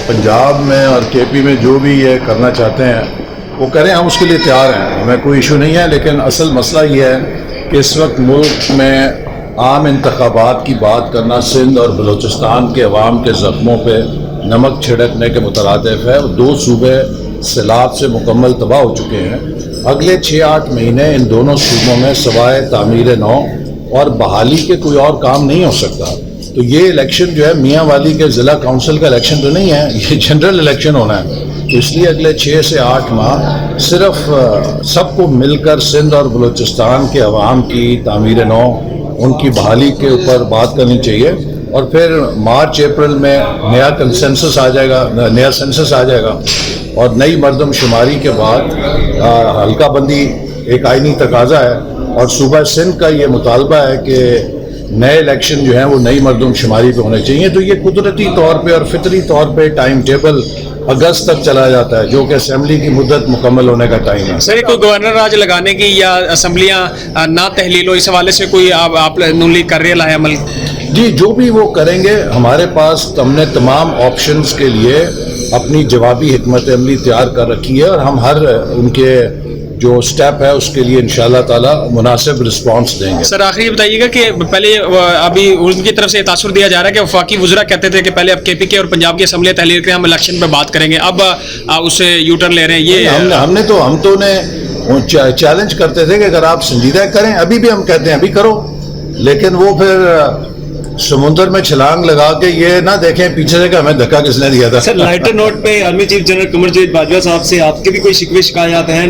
पंजाब में और केपी में जो भी ये करना चाहते हैं वो करें, हम उसके लिए तैयार हैं, हमें कोई इशू नहीं है। लेकिन असल मसला ये है कि इस वक्त मुल्क में आम इंतखाबात की बात करना सिंध और बलूचिस्तान के अवाम के ज़ख्मों पे नमक छिड़कने के मुतरादिफ है। दो सूबे सैलाब से मुकम्मल तबाह हो चुके हैं। अगले 6-8 महीने इन दोनों सूबों में सवाए तामीर नौ और बहाली के कोई और काम नहीं हो सकता। तो ये इलेक्शन जो है मियाँ वाली के ज़िला काउंसिल का इलेक्शन तो नहीं है, ये जनरल इलेक्शन होना है। तो इसलिए अगले 6 से 8 माह सिर्फ सबको मिलकर सिंध और बलूचिस्तान के अवाम की तामीर नौ, उनकी बहाली के ऊपर बात करनी चाहिए। और फिर मार्च अप्रैल में नया कंसेंसस आ जाएगा, नया सेंसस आ जाएगा और नई मरदमशुमारी के बाद हल्का बंदी एक आईनी तकाजा है। और सूबा सिंध का ये मुतालबा है कि नए इलेक्शन जो हैं वो नई मरदमशुमारी पे होने चाहिए। तो ये कुदरती तौर पे और फितरी तौर पे टाइम टेबल अगस्त तक चला जाता है, जो कि असेंबली की मुद्दत मुकम्मल होने का टाइम है। सर, कोई गवर्नर राज लगाने की या असम्बलियाँ ना तहलील हो, इस हवाले से कोई आप नून लीग कर रही है अमल? जी, जो भी वो करेंगे, हमारे पास हमने तमाम ऑप्शंस के लिए अपनी जवाबी हिकमत अमली तैयार कर रखी है और हम हर उनके जो स्टेप है उसके लिए इंशाअल्लाह ताला मुनासिब रिस्पांस देंगे। सर, आखिरी बताइएगा कि पहले अभी उनकी तरफ से तासुर दिया जा रहा है कि वफाकी वज़रा कहते थे कि पहले अब केपी के और पंजाब की असम्बली तहलील करें, हम इलेक्शन पे बात करेंगे, अब उससे यू टर्न ले रहे हैं। ये हम तो चैलेंज करते थे कि अगर आप संजीदा करें, अभी भी हम कहते हैं अभी करो, लेकिन वो फिर समुद्र में छलांग लगा के ये ना देखें पीछे से कि हमें धक्का किसने दिया था। सर, लाइटर नोट पे army chief general Qamar Javed Bajwa साहब से आपके भी कोई शिकवे शिकायत हैं?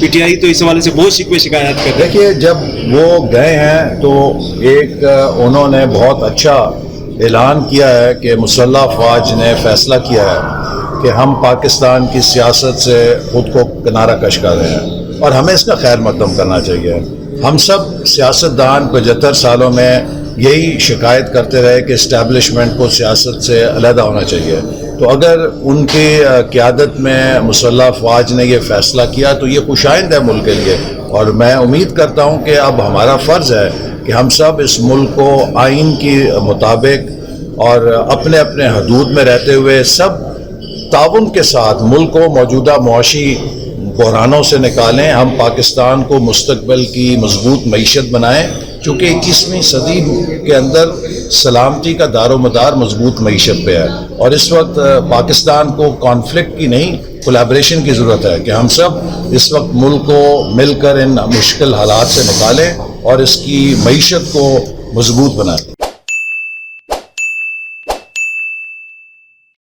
पीटीआई तो इस हवाले से बहुत शिकवे शिकायत करते हैं। देखिए, जब वो गए हैं तो एक उन्होंने बहुत अच्छा ऐलान किया है कि मुसल्लह अफवाज ने फैसला किया है कि हम पाकिस्तान की सियासत से खुद को किनारा कश कर रहे हैं और हमें इसका खैर मकदम करना चाहिए। हम सब सियासतदान 75 सालों में यही शिकायत करते रहे कि इस्टेब्लिशमेंट को सियासत से अलहदा होना चाहिए। तो अगर उनकी क़यादत में मुसल्लह अफवाज ने ये फ़ैसला किया तो ये खुशाइंद है मुल्क के लिए। और मैं उम्मीद करता हूँ कि अब हमारा फ़र्ज़ है कि हम सब इस मुल्क को आइन के मुताबिक और अपने अपने हदूद में रहते हुए सब ताउन के साथ मुल्क को मौजूदा मुआशी बहरानों से निकालें। हम पाकिस्तान को मुस्तकबिल की मजबूत मईशत बनाएं, चूँकि 21वीं सदी के अंदर सलामती का दारोमदार मजबूत मईशत पे है। और इस वक्त पाकिस्तान को कॉन्फ्लिक्ट की नहीं, कोलैबोरेशन की ज़रूरत है कि हम सब इस वक्त मुल्क को मिलकर इन मुश्किल हालात से निकालें और इसकी मईशत को मजबूत बनाएं।